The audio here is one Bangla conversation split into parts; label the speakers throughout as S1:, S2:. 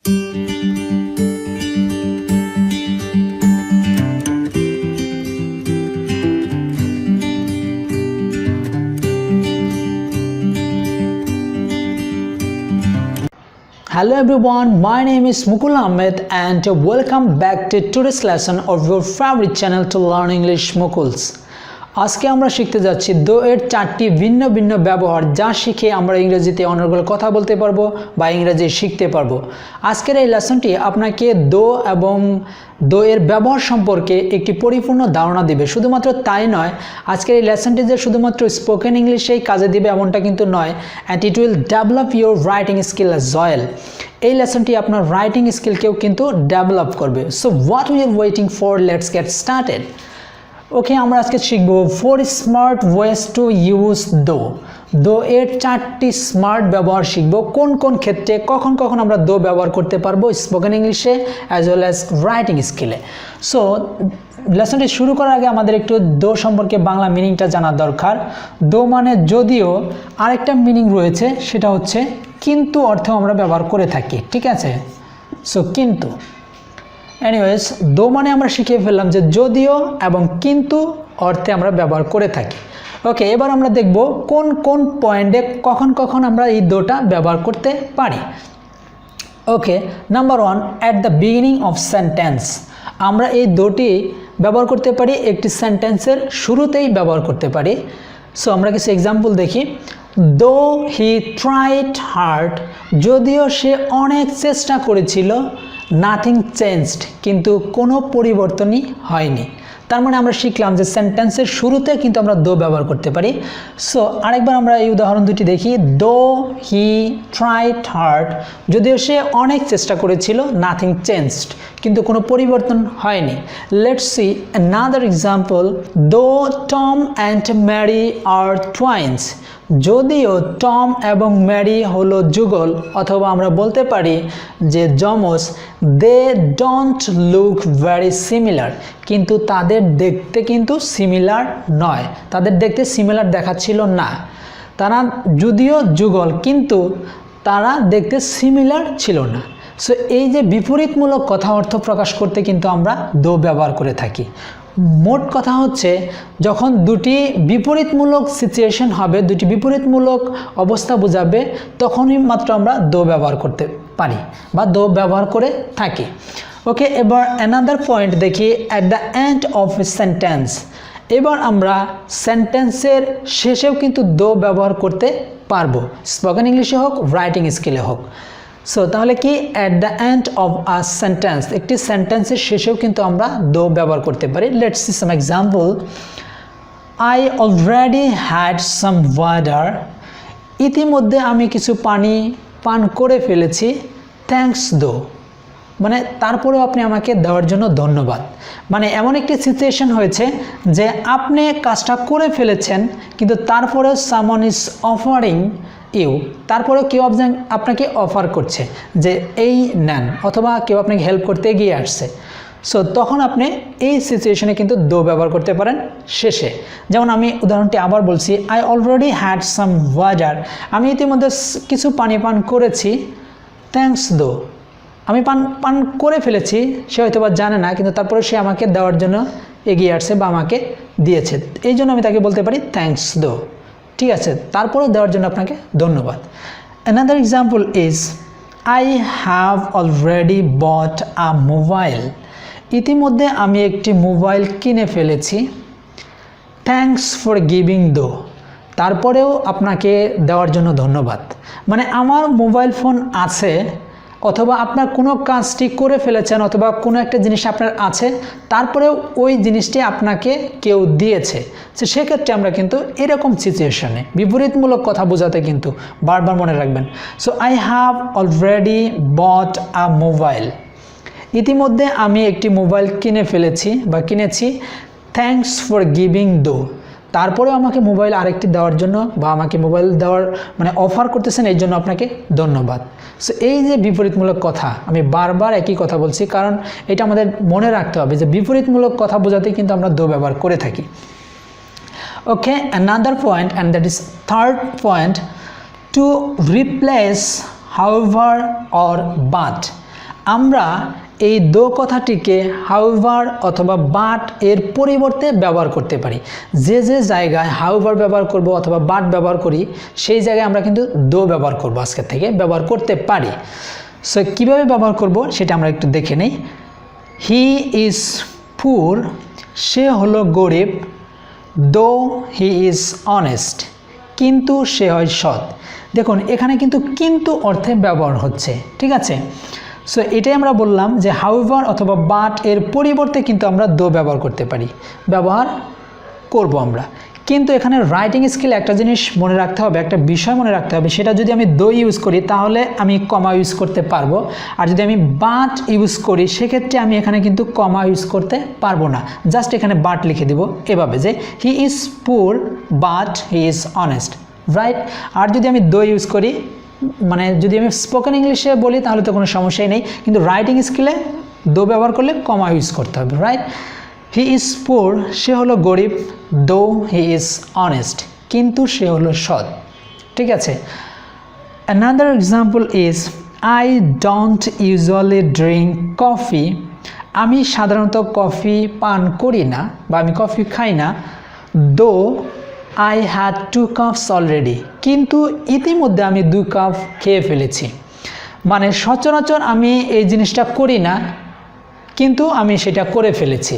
S1: Hello everyone, my name is Mukul Ahmed and welcome back to today's lesson of your favorite channel to learn English Mukuls. আজকে আমরা শিখতে যাচ্ছি দো এর চারটি ভিন্ন ভিন্ন ব্যবহার যা শিখে আমরা ইংরেজিতে অনর্গল কথা বলতে পারবো বা ইংরেজি শিখতে পারবো। আজকের এই লেসনটি আপনাকে দো এবং দো এর ব্যবহার সম্পর্কে একটি পরিপূর্ণ ধারণা দিবে। শুধুমাত্র তাই নয়, আজকের এই লেসনটি যে শুধুমাত্র স্পোকেন ইংলিশেই কাজে দিবে এমনটা কিন্তু নয়, and it will develop your writing skill as well. এই লেসনটি আপনার রাইটিং স্কিলকেও কিন্তু ডেভেলপ করবে। So what we are waiting for, let's get started. Okay, আমরা আজকে শিখব 4 স্মার্ট ওয়েজ টু ইউজ দো। দো এর চারটি স্মার্ট ব্যবহার শিখব, কোন কোন ক্ষেত্রে কখন কখন আমরা দো ব্যবহার করতে পারবো স্পোকেন ইংলিশে অ্যাজ ওয়েল অ্যাজ রাইটিং স্কিলে। সো লেসনটি শুরু করার আগে আমাদের একটু দো সম্পর্কে বাংলা মিনিংটা জানা দরকার। দো মানে যদিও, আরেকটা মিনিং রয়েছে সেটা হচ্ছে কিন্তু অর্থেও আমরা ব্যবহার করে থাকি, ঠিক আছে? সো কিন্তু, এনিওয়েজ, দো মানে আমরা শিখে ফেললাম যে যদিও এবং কিন্তু অর্থে আমরা ব্যবহার করে থাকি। ওকে, এবার আমরা দেখব কোন কোন পয়েন্টে কখন কখন আমরা এই দোটা ব্যবহার করতে পারি। Okay, number 1, at the beginning of sentence. আমরা এই দোটি ব্যবহার করতে পারি একটি সেন্টেন্সের শুরুতেই ব্যবহার করতে পারি। সো আমরা কিছু এক্সাম্পল দেখি। দো হি ট্রাইড হার্ড, যদিও সে অনেক চেষ্টা করেছিল, নাথিং চেঞ্জড, কিন্তু কোনো পরিবর্তনই হয়নি। তার মানে আমরা শিখলাম যে সেন্টেন্সের শুরুতে কিন্তু আমরা দো ব্যবহার করতে পারি। সো আরেকবার আমরা এই উদাহরণ দুটি দেখি। দো হি ট্রাইড হার্ড, যদিও সে অনেক চেষ্টা করেছিল, নাথিং চেঞ্জড, কিন্তু কোনো পরিবর্তন হয়নি। Let's see another example. দো টম অ্যান্ড ম্যারি আর টুয়াইন্স, যদিও টম এবং ম্যারি হলো যুগল, অথবা আমরা বলতে পারি যে যমজ। They don't look very similar, কিন্তু তাদের দেখতে কিন্তু সিমিলার নয়, তাদের দেখতে সিমিলার দেখাচ্ছিল না। তারা যদিও যুগল কিন্তু তারা দেখতে সিমিলার ছিল না। সো এই যে বিপরীতমূলক কথা অর্থ প্রকাশ করতে কিন্তু আমরা দো ব্যবহার করে থাকি। মোট কথা হচ্ছে, যখন দুটি বিপরীতমূলক সিচুয়েশন হবে, দুটি বিপরীতমূলক অবস্থা বোঝাবে, তখনই মাত্র আমরা দো ব্যবহার করতে পারি বা দো ব্যবহার করে থাকি। ওকে, এবার অ্যানাদার পয়েন্ট দেখি। At the end of a sentence, এবার আমরা সেন্টেন্সের শেষেও কিন্তু দো ব্যবহার করতে পারবো, স্পোকেন ইংলিশে হোক রাইটিং স্কিলে হোক। সো তাহলে কি, at the end of a sentence, একটি সেন্টেন্সের শেষেও কিন্তু আমরা দো ব্যবহার করতে পারি। Let's see some example. I already had some water, ইতিমধ্যে আমি কিছু পানি পান করে ফেলেছি। থ্যাঙ্কস দো, মানে তারপরেও আপনি আমাকে দেওয়ার জন্য ধন্যবাদ। মানে এমন একটি সিচুয়েশন হয়েছে যে আপনি কাজটা করে ফেলেছেন, কিন্তু তারপরেও সামওয়ান ইজ অফারিং ইউ, তারপরেও কেউ আপনাকে অফার করছে যে এই নেন, অথবা কেউ আপনাকে হেল্প করতে এগিয়ে আসছে। সো তখন আপনি এই সিচুয়েশনে কিন্তু দো ব্যবহার করতে পারেন শেষে। যেমন আমি উদাহরণটি আবার বলছি। I already had some water, আমি ইতিমধ্যে কিছু পানি পান করেছি। থ্যাঙ্কস দো, আমি পান করে ফেলেছি, সে হয়তো বা জানে না, কিন্তু তারপরে সে আমাকে দেওয়ার জন্য এগিয়ে আসছে বা আমাকে দিয়েছে, এই জন্য আমি তাকে বলতে পারি থ্যাঙ্কস দো, ঠিক আছে? তারপরেও দেওয়ার জন্য আপনাকে ধন্যবাদ। Another example is I have already bought a mobile, ইতিমধ্যে আমি একটি মোবাইল কিনে ফেলেছি। থ্যাঙ্কস ফর গিভিং দো, তারপরেও আপনাকে দেওয়ার জন্য ধন্যবাদ। মানে আমার মোবাইল ফোন আছে, অথবা আপনার কোনো কাজটি করে ফেলেছেন, অথবা কোনো একটা জিনিস আপনার আছে, তারপরেও ওই জিনিসটি আপনাকে কেউ দিয়েছে। তো সেক্ষেত্রে আমরা কিন্তু এরকম সিচুয়েশনে বিপরীতমূলক কথা বোঝাতে কিন্তু বারবার মনে রাখবেন। So I have already bought a mobile, ইতিমধ্যে আমি একটি মোবাইল কিনে ফেলেছি বা কিনেছি। থ্যাঙ্কস ফর গিভিং দো, তারপরেও আমাকে মোবাইল আরেকটি দেওয়ার জন্য বা আমাকে মোবাইল দেওয়ার মানে অফার করতেছেন, এই জন্য আপনাকে ধন্যবাদ। সো এই যে বিপরীতমূলক কথা, আমি বারবার একই কথা বলছি, কারণ এটা আমাদের মনে রাখতে হবে যে বিপরীতমূলক কথা বোঝাতে কিন্তু আমরা দো ব্যবহার করে থাকি। Okay, another point, and that is third point, to replace however or but. আমরা এই দো কথাটিকে হাউএভার অথবা বাট এর পরিবর্তে ব্যবহার করতে পারি। যে যে জায়গায় হাউএভার ব্যবহার করব অথবা বাট ব্যবহার করি সেই জায়গায় আমরা কিন্তু দো ব্যবহার করব, আজকের থেকে ব্যবহার করতে পারি। সো কীভাবে ব্যবহার করব সেটা আমরা একটু দেখে নিই। হি ইজ পুর, সে হলো গরিব, দো হি ইজ অনেস্ট, কিন্তু সে হয় সৎ। দেখুন এখানে কিন্তু অর্থে ব্যবহার হচ্ছে, ঠিক আছে। সো এটাই আমরা বললাম যে হাউএভার অথবা বাট এর পরিবর্তে কিন্তু আমরা দো ব্যবহার করতে পারি, ব্যবহার করব আমরা। কিন্তু এখানে রাইটিং স্কিল একটা জিনিস মনে রাখতে হবে, একটা বিষয় মনে রাখতে হবে, সেটা যদি আমি দো ইউজ করি তাহলে আমি কমা ইউজ করতে পারবো, আর যদি আমি বাট ইউজ করি সেক্ষেত্রে আমি এখানে কিন্তু কমা ইউজ করতে পারবো না। জাস্ট এখানে বাট লিখে দিব এভাবে যে he is poor but he is honest, right. আর যদি আমি দো ইউজ করি, মানে যদি আমি স্পোকেন ইংলিশে বলি তাহলে তো কোনো সমস্যাই নেই, কিন্তু রাইটিং স্কিলে দো ব্যবহার করলে কমা ইউজ করতে হবে, রাইট। হি ইজ পুর, সে হলো গরিব, দো হি ইজ অনেস্ট, কিন্তু সে হলো সৎ, ঠিক আছে। Another example is I don't usually drink coffee, আমি সাধারণত কফি পান করি না বা আমি কফি খাই না। Though I had 2 cups already, কিন্তু ইতিমধ্যে আমি 2 কাপ খেয়ে ফেলেছি। মানে সচরাচর আমি এই জিনিসটা করি না, কিন্তু আমি সেটা করে ফেলেছি।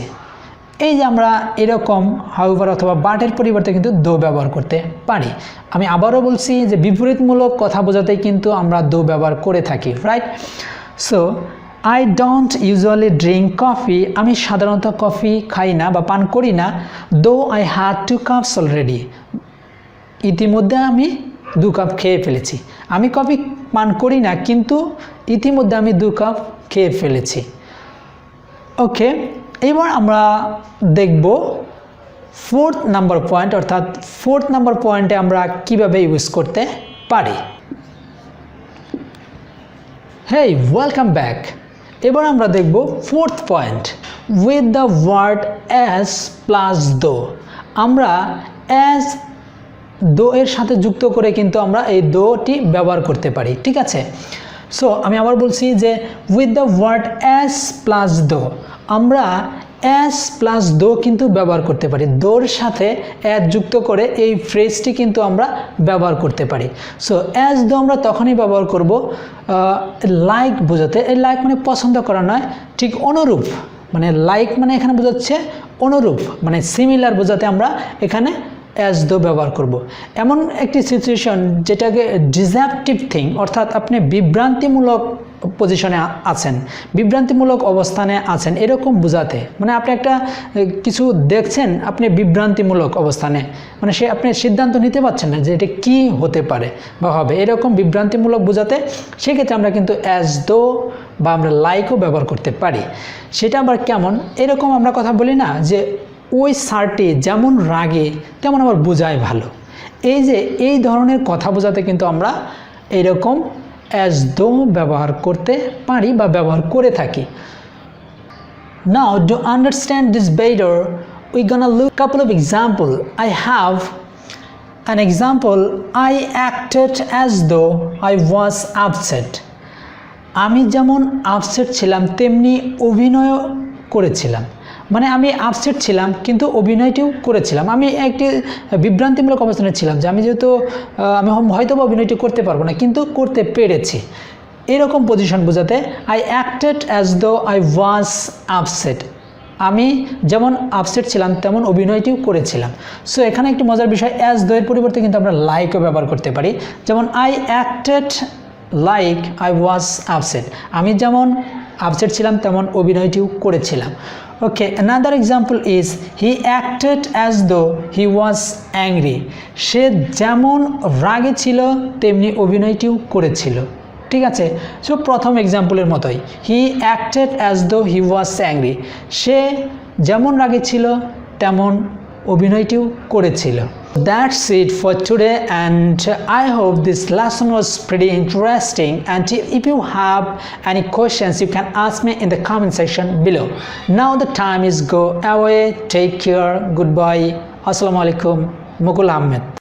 S1: এই যে আমরা এরকম হাউএভার অথবা বাটের পরিবর্তে কিন্তু দো ব্যবহার করতে পারি। আমি আবারও বলছি যে বিপরীতমূলক কথা বোঝাতেই কিন্তু আমরা দো ব্যবহার করে থাকি, right. So I don't usually drink coffee, আমি সাধারণত কফি খাই না বা পান করি না। Though I had 2 cups already, ইতিমধ্যে আমি 2 কাপ খেয়ে ফেলেছি। আমি কফি পান করি না, কিন্তু ইতিমধ্যে আমি 2 কাপ খেয়ে ফেলেছি। ওকে, এবার আমরা দেখব 4th নাম্বার পয়েন্ট, অর্থাৎ 4th নাম্বার পয়েন্টে আমরা কিভাবে ইউজ করতে পারি। Hey, welcome back. এবার আমরা দেখব 4th point, with the word as plus though. আমরা অ্যাজ দো এর সাথে যুক্ত করে কিন্তু আমরা এই দোটি ব্যবহার করতে পারি, ঠিক আছে। সো আমি আবার বলছি যে with the word as plus though, আমরা অ্যাজ প্লাস দো কিন্তু ব্যবহার করতে পারি। দোর সাথে অ্যাজ যুক্ত করে এই ফ্রেজটি কিন্তু আমরা ব্যবহার করতে পারি। সো অ্যাজ দো আমরা তখনই ব্যবহার করব লাইক বোঝাতে। এই লাইক মানে পছন্দ করা নয়, ঠিক অনুরূপ, মানে লাইক মানে এখানে বোঝাচ্ছে অনুরূপ, মানে সিমিলার বোঝাতে আমরা এখানে অ্যাজ দো ব্যবহার করব। এমন একটি সিচুয়েশন যেটাকে ডিসঅ্যাপটিভ থিং, অর্থাৎ আপনি বিভ্রান্তিমূলক পজিশনে আছেন, বিভ্রান্তিমূলক অবস্থানে আছেন, এরকম বোঝাতে। মানে আপনি একটা কিছু দেখছেন, আপনি বিভ্রান্তিমূলক অবস্থানে, মানে আপনি সিদ্ধান্ত নিতে পারছেন না যে এটা কী হতে পারে বা হবে, এরকম বিভ্রান্তিমূলক বোঝাতে সেক্ষেত্রে আমরা কিন্তু অ্যাজ দো বা আমরা লাইকও ব্যবহার করতে পারি। সেটা আবার কেমন, এরকম আমরা কথা বলি না যে ওই স্যারটি যেমন রাগে তেমন আবার বোঝায় ভালো। এই যে এই ধরনের কথা বোঝাতে কিন্তু আমরা এরকম অ্যাজ দো ব্যবহার করতে পারি বা ব্যবহার করে থাকি। Now to understand this better, we're gonna look a couple of example. I have an example. I acted as though I was upset. আমি যেমন আপসেট ছিলাম তেমনি অভিনয় করেছিলাম। মানে আমি আপসেট ছিলাম কিন্তু অভিনয়টিও করেছিলাম। আমি একটি বিভ্রান্তিমূলক অবস্থানে ছিলাম যে আমি যেহেতু আমি হয়তো বা অভিনয়টি করতে পারবো না, কিন্তু করতে পেরেছি, এরকম পজিশন বোঝাতে I acted as though I was upset. আমি যেমন আপসেট ছিলাম তেমন অভিনয়টিও করেছিলাম। সো এখানে একটি মজার বিষয়, অ্যাজ দো এর পরিবর্তে কিন্তু আমরা লাইকও ব্যবহার করতে পারি। যেমন I acted like I was upset, আমি যেমন আপসেট ছিলাম তেমন অভিনয়টিও করেছিলাম। ওকে, another example is he acted as though he was angry. সে যেমন রাগে ছিল তেমনি অভিনয়টিও করেছিল, ঠিক আছে। সো প্রথম এক্সাম্পলের মতোই, he acted as though he was angry. সে যেমন রাগে ছিল তেমন অভিনয়টিও করেছিল। That's it for today, and I hope this lesson was pretty interesting, and if you have any questions you can ask me in the comment section below. Now the time is go away. Take care. Goodbye. Assalamu alaikum. Mukul Ahmed.